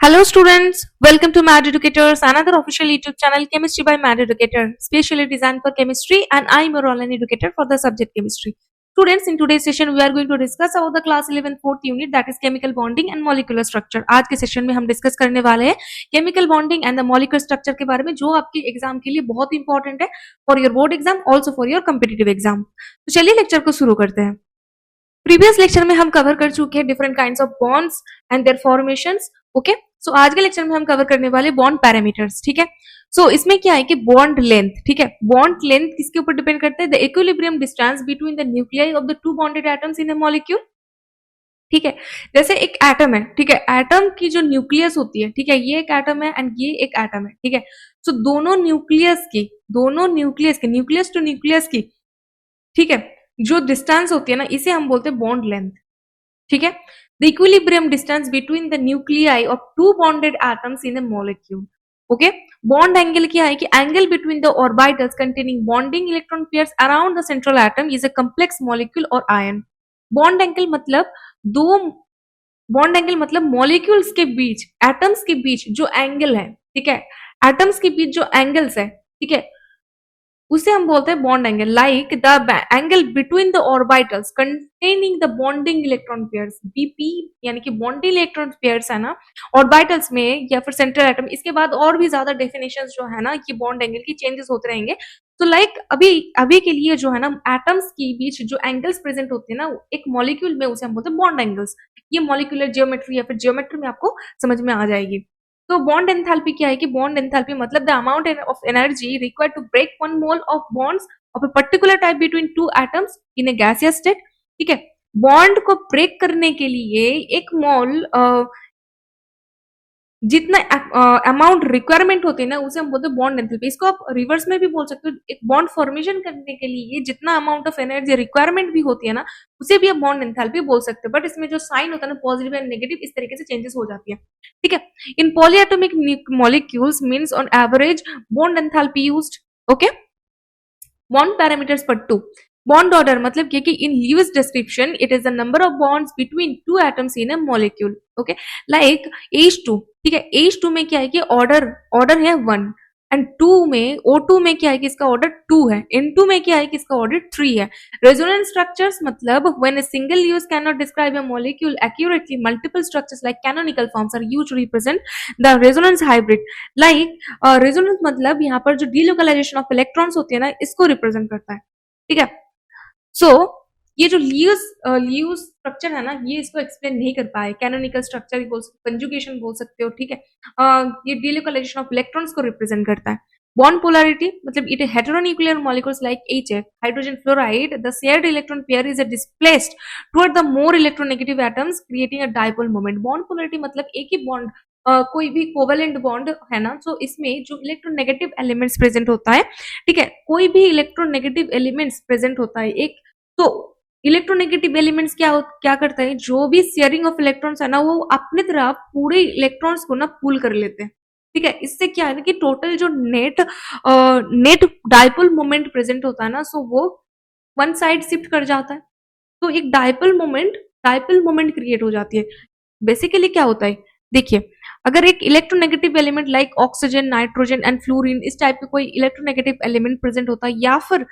Hello students, welcome to Mad Educators, another official YouTube channel Chemistry by Mad Educator, specially designed for chemistry, and I am your online educator for the subject chemistry. Students, in today's session we are going to discuss about the class 11 fourth unit, that is chemical bonding and molecular structure. आज के session में हम discuss करने वाले हैं chemical bonding and the molecular structure के बारे में, जो आपके एग्जाम के लिए बहुत इंपॉर्टेंट है, for your board exam, also for your competitive exam. तो चलिए लेक्चर को शुरू करते हैं. प्रीवियस लेक्चर में हम कवर कर चुके हैं different kinds of bonds and their formations. Okay, so आज के लेक्चर में हम कवर करने वाले बॉन्ड पैरामीटर्स. ठीक है, सो इसमें क्या है कि बॉन्ड लेंथ. ठीक है, बॉन्ड लेंथ किसके ऊपर डिपेंड करता है? The equilibrium distance between the nuclei of the two bonded atoms in a molecule. ठीक है, जैसे एक एटम है. ठीक है, एटम की जो न्यूक्लियस होती है, ठीक है, ये एक एटम है एंड ये एक एटम है. ठीक है, सो दोनों न्यूक्लियस की न्यूक्लियस टू न्यूक्लियस की, ठीक है, जो डिस्टेंस होती है ना, इसे हम बोलते हैं बॉन्ड लेंथ. ठीक है, the equilibrium distance between the nuclei of two bonded atoms in a molecule. Okay, bond angle क्या है कि angle between the orbitals containing bonding electron pairs around the central atom is a complex molecule और ion. Bond angle मतलब bond angle मतलब molecules के बीच, atoms के बीच जो एंगल है. ठीक है, एटम्स के बीच जो एंगल्स है, ठीक है, उसे हम बोलते हैं bond angle. Like the angle between the orbitals containing the bonding electron pairs, BP, यानी कि बॉन्डिंग इलेक्ट्रॉन पेयर्स है ना ऑर्बिटल्स में या फिर सेंट्रल एटम. इसके बाद और भी ज्यादा डेफिनेशंस जो है ना, ये बॉन्ड एंगल की चेंजेस होते रहेंगे. तो लाइक अभी के लिए जो है ना, एटम्स के बीच जो एंगल्स प्रेजेंट होते हैं ना एक मॉलिक्यूल में, उसे हम बोलते हैं बॉन्ड एंगल्स. ये मॉलिक्यूलर जियोमेट्री या फिर जियोमेट्री में आपको समझ में आ जाएगी. तो बॉन्ड एंथैल्पी क्या है कि बॉन्ड एंथैल्पी मतलब the amount of energy required to break one mole of bonds of a particular type between two atoms in a gaseous state. ठीक है, बॉन्ड को ब्रेक करने के लिए एक मोल जितना अमाउंट रिक्वायरमेंट होती है ना, उसे हम बोलते हैं बॉन्ड एंथैल्पी. इसको आप रिवर्स में भी बोल सकते हो. एक बॉन्ड फॉर्मेशन करने के लिए जितना अमाउंट ऑफ एनर्जी रिक्वायरमेंट भी होती है ना, उसे भी आप बॉन्ड एंथैल्पी बोल सकते हो. बट इसमें जो साइन होता है ना, पॉजिटिव एंड नेगेटिव, इस तरीके से चेंजेस हो जाती है. ठीक है, in polyatomic molecules means on average bond enthalpy used. Okay, bond parameters पर 2. बॉन्ड ऑर्डर मतलब क्या कि in Lewis description it is the number of bonds between two atoms in a molecule. Okay, like H2. ठीक है, H2 में क्या है कि ऑर्डर है 1 एंड 2 में O2 में क्या है कि इसका ऑर्डर 2 है. N2 में क्या है कि इसका ऑर्डर 3 है. रेजोनेंस स्ट्रक्चर्स मतलब when a single use can not describe a molecule accurately, multiple structures like canonical forms are used to represent the resonance hybrid. Like resonance मतलब यहाँ पर जो डीलोकलाइजेशन ऑफ इलेक्ट्रॉन्स होती है ना, इसको रिप्रेजेंट करता है. ठीक है, सो ये जो ल्यूज स्ट्रक्चर है ना, ये इसको एक्सप्लेन नहीं कर पाए. कैनोनिकल स्ट्रक्चर बोल सकते, कंजुगेशन बोल सकते हो. ठीक है, ये डीलोकलाइजेशन ऑफ इलेक्ट्रॉन्स को रिप्रेजेंट करता है. बॉन्ड पोलैरिटी मतलब it heteronuclear molecules like HF, hydrogen fluoride, the shared electron pair is displaced toward the more electronegative atoms creating a dipole moment. Bond polarity मतलब एक ही बॉन्ड, कोई भी covalent bond है ना, तो इसमें जो इलेक्ट्रोनेगेटिव एलिमेंट्स प्रेजेंट होता है, ठीक है, कोई भी इलेक्ट्रोनेगेटिव एलिमेंट्स प्रेजेंट होता है एक, तो इलेक्ट्रोनेगेटिव एलिमेंट्स क्या करता है, जो भी शेयरिंग ऑफ इलेक्ट्रॉन्स है ना, वो अपनी तरफ पूरे इलेक्ट्रॉन्स को ना पुल कर लेते हैं. ठीक है, इससे क्या है ना कि टोटल जो नेट डाइपोल मोमेंट प्रेजेंट होता है ना, सो वो वन साइड शिफ्ट कर जाता है. तो एक डाइपोल मोमेंट क्रिएट हो जाती है. बेसिकली क्या होता है, देखिए, अगर एक electronegative element like oxygen, nitrogen and fluorine, इस टाइप के कोई इलेक्ट्रोनेगेटिव एलिमेंट प्रेजेंट होता है, या फिर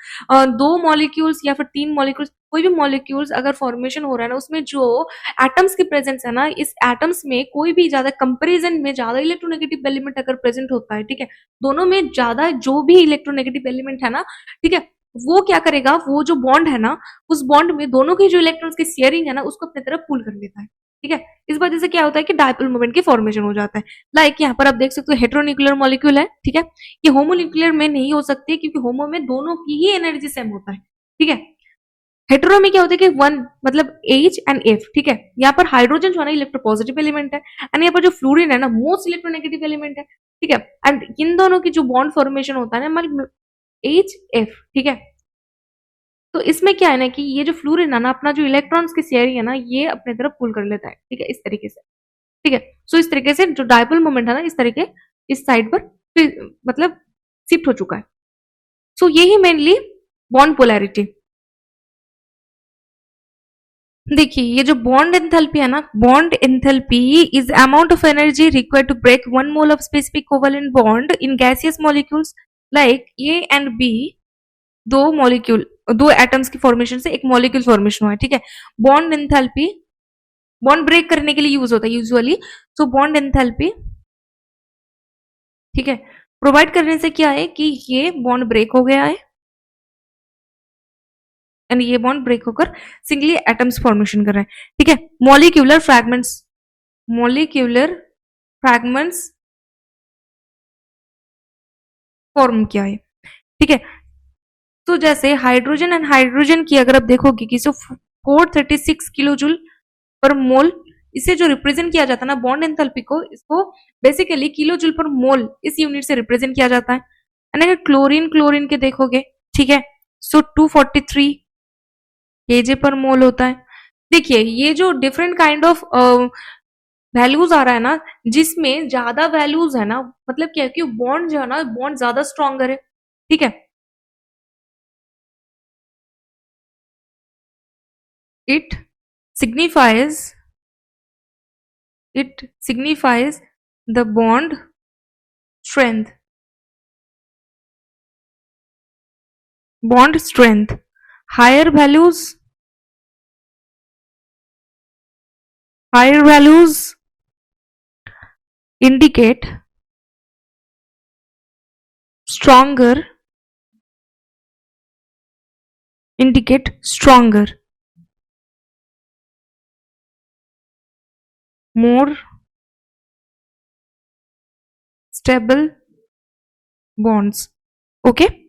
2 मॉलिक्यूल्स या फिर 3 मॉलिक्यूल्स, कोई भी मॉलिक्यूल्स अगर फॉर्मेशन हो रहा है ना, उसमें जो एटम्स की प्रेजेंस है ना, इस एटम्स में कोई भी ज्यादा कंपेरिजन में ज्यादा इलेक्ट्रोनेगेटिव एलिमेंट अगर प्रेजेंट होता है, ठीक है, दोनों में ज्यादा जो भी इलेक्ट्रोनेगेटिव एलिमेंट है ना, ठीक है, वो क्या करेगा, वो जो बॉन्ड है ना, उस बॉन्ड में दोनों की जो इलेक्ट्रॉन्स की शेयरिंग है ना, उसको अपनी तरफ पुल कर लेता है. ठीक है, इस वजह से क्या होता है कि डाइपोल मोमेंट की फॉर्मेशन हो जाता है. लाइक यहाँ पर आप देख सकते हो हेटेरोन्यूक्लियर मॉलिक्यूल है. ठीक है, ये होमोन्यूक्लियर में नहीं हो सकती, क्योंकि होमो में दोनों की ही एनर्जी सेम होता है. ठीक है, हेटेरो में क्या होता है कि 1 मतलब H एंड F. ठीक है, यहाँ पर हाइड्रोजन जो है ना इलेक्ट्रोपॉजिटिव एलिमेंट है, एंड यहाँ पर जो फ्लोरीन है ना मोस्ट इलेक्ट्रोनेगेटिव एलिमेंट है. ठीक है, एंड इन दोनों की जो बॉन्ड फॉर्मेशन होता है ना, HF. ठीक है, तो इसमें क्या है ना कि ये जो फ्लोरीन है ना, अपना जो इलेक्ट्रॉन्स की शेयरिंग है ना, ये अपने तरफ पुल कर लेता है. ठीक है, इस तरीके से. ठीक है, सो इस तरीके से जो डाइपोल मोमेंट है ना, इस तरीके इस साइड पर मतलब शिफ्ट हो चुका है. सो यही मेनली बॉन्ड पोलैरिटी. देखिए ये जो बॉन्ड एंथैल्पी है ना, bond enthalpy is amount of energy required to break one mole of specific covalent bond in gaseous molecules like A and B, दो मॉलिक्यूल, दो एटम्स की फॉर्मेशन से एक मॉलिक्यूल फॉर्मेशन हुआ है, ठीक है। बॉन्ड एंथैल्पी बॉन्ड ब्रेक करने के लिए यूज होता है यूजुअली। सो बॉन्ड एंथैल्पी, ठीक है, प्रोवाइड करने से क्या है कि ये बॉन्ड ब्रेक हो गया है एंड ये बॉन्ड ब्रेक होकर सिंगली एटम्स फॉर्मेशन कर रहा है, ठीक है। Molecular fragments, molecular fragments form किया है, ठीक है। तो जैसे हाइड्रोजन एंड हाइड्रोजन की अगर आप देखोगे कि 436 किलो जूल पर मोल, इसे जो रिप्रेजेंट किया जाता है ना बॉन्ड एंथैल्पी को, इसको बेसिकली किलो जूल पर मोल इस यूनिट से रिप्रेजेंट किया जाता है। एंड अगर क्लोरीन क्लोरीन के देखोगे, ठीक है, सो 243 केजे पर मोल होता है। देखिए ये जो डिफरेंट काइंड ऑफ वैल्यूज आ रहा है ना, जिसमें ज्यादा वैल्यूज है ना, मतलब क्या है कि बॉन्ड जो है ना, बॉन्ड ज्यादा स्ट्रॉन्गर है, ठीक है। it signifies it signifies the bond strength, bond strength. higher values higher values indicate stronger, indicate stronger, more stable bonds, okay.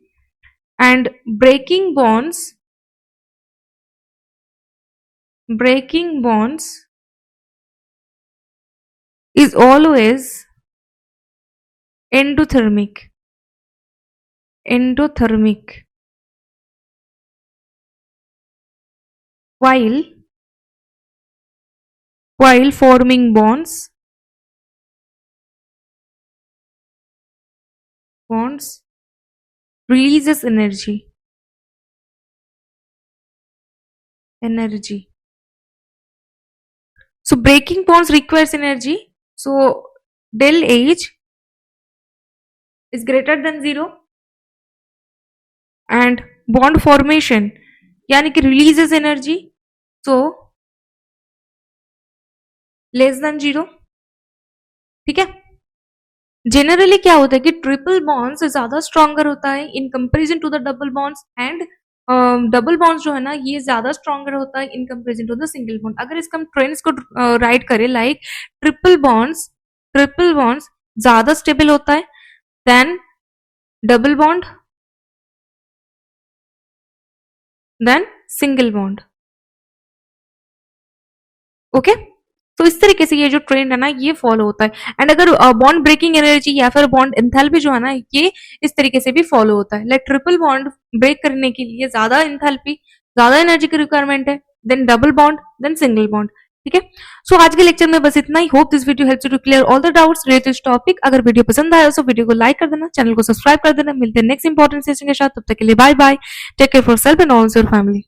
And breaking bonds is always endothermic, endothermic, while forming bonds releases energy. So breaking bonds requires energy, so del H is greater than 0 and bond formation यानी कि releases energy, so less than 0, ठीक है। Generally क्या होता है कि triple bonds ज्यादा stronger होता है in comparison to the double bonds, and double bonds जो है ना ये ज्यादा स्ट्रॉन्गर होता है in comparison to the single bond. अगर इसका हम ट्रेंड्स को राइट करें, लाइक ट्रिपल बॉन्ड्स ज्यादा स्टेबल होता है then double bond then single bond, okay. तो इस तरीके से ये जो ट्रेंड है ना ये फॉलो होता है। एंड अगर बॉन्ड ब्रेकिंग एनर्जी या फिर बॉन्ड एंथैल्पी जो है ना ये इस तरीके से भी फॉलो होता है। लाइक ट्रिपल बॉन्ड ब्रेक करने के लिए ज्यादा एंथैल्पी, ज्यादा एनर्जी की रिक्वायरमेंट है, then double bond, then single bond, ठीक है। सो आज के लेक्चर में बस इतना ही। Hope this video helps you to clear all the doubts related to this topic. अगर वीडियो पसंद आया तो वीडियो को लाइक कर देना, चैनल को सब्सक्राइब कर देना। मिलते हैं नेक्स्ट इंपॉर्टेंट सेशन के साथ, तब तक के लिए bye bye, take care for self and also your family.